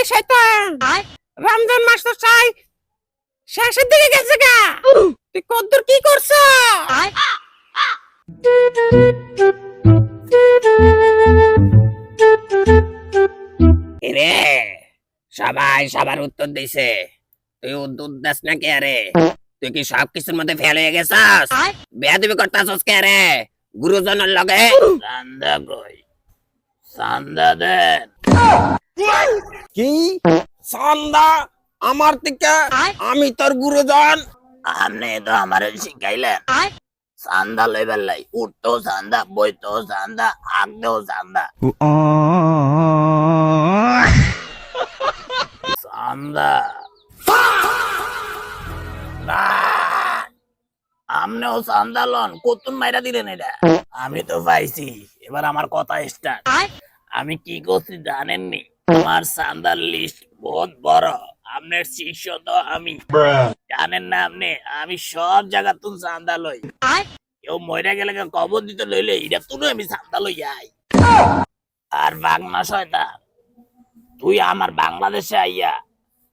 শয়তান, রমজান মাস তো চাই শেষের দিকে গেছে গা। তুই কদ্দুর কি করছ? রে সবাই সবার উত্তর দিছে, তুই উত্তর দাস না কে রে? তুই কি সব কিছুর মধ্যে ফেল হয়ে গেছস? বেয়াদবি করতাছস কে রে গুরুজনের লগে? চান্দা কই? চান্দা দেন। কি চান্দা? আমার থেকে? আমি তোর গুরুজন? আপনি তো আমার শিখাইলেন চান্দা লইবার লাই। উঠতো চান্দা, বইতো চান্দা, আগতেও চান্দা। চান্দা আমনেও চান্দা লন? কতুন মাইরা দিলেন এটা? আমি তো পাইছি, এবার আমার কথা স্টার্ট। আমি কি করছি জানেননি? আমার চান্দার লিস্ট বহুত বড়। আপনার শিষ্য তো আমি, জানেন না আপনি? আমি সব জায়গা তুন চান্দা লই। কেউ মরে গেলে কবর দিতে লইলে এটা তুলে আমি চান্দা লই যাই। আর বাংলা শয়তান, তুই আমার বাংলাদেশে আইয়া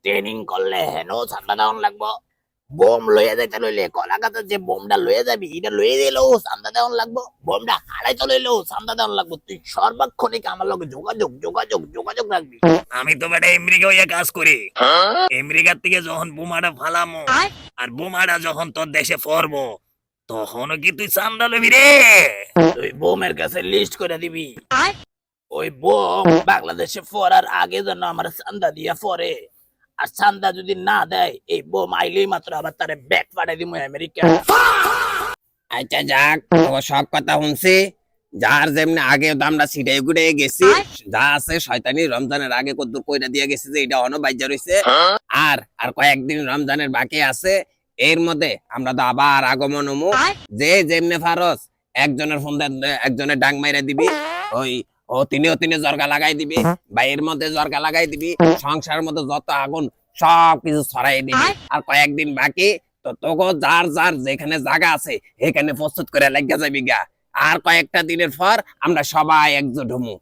ট্রেনিং করলে হেন চান্দা দেওয়ান লাগবো। বোম লইয়া যাইতে লইলে কলাকাতা যে বোমটা লইয়া যাবি এটা লইয়া দিলেও চান্দা দেওয়ান লাগবো। বোমটা হারাইতে লইলেও চান্দা দেওয়ান লাগবো। তুই সর্বাক্ষণিক আমার লগে যোগাযোগ যোগাযোগ যোগাযোগ রাখবি। আমি তো বেটা আমেরিকা হইয়া কাজ করি। আমেরিকার থেকে যখন বোমাটা ফালামো আর বোমাটা যখন তোর দেশে পড়বো তখনও কি তুই চান্দা লবি রে? তুই বোমের কাছে লিস্ট করে দিবি। ওই বোম বাংলাদেশে পড়ার আগে যেন আমার চান্দা দিয়া পড়ে। আর চান্দা যদি না দেয় এই বোম আইলেই মাত্র আবার তারে ব্যাক পাঠাই দিব আমেরিকা। আচ্ছা যাক, ও সব কথা শুনছি। যার যেমনি আগে আমরা ছিটাই গুড়ে গেছি, যা আছে শয়তানি রমজানের আগে কদ্দুর কইরা দিয়ে গেছে যে এটা অনবাজ্য রইছে। আর আর কয়েকদিন রমজানের বাকি আছে। এর মধ্যে আমরা তো আবার আগমন হমু। যে যেমনে ফারস একজনের ফোন একজনের ডাং মাইরা দিবি, ওই ও তিনিও জর্গা লাগাই দিবি, বাইয়ের মধ্যে জর্গা লাগাই দিবি, সংসারের মধ্যে যত আগুন সব কিছু ছড়াই দিবি। আর কয়েকদিন বাকি তো তোকে যার যার যেখানে জায়গা আছে এখানে প্রস্তুত করে লাগিয়ে যাবি গা। আর কয়েকটা দিনের পর আমরা সবাই একজোট হমু।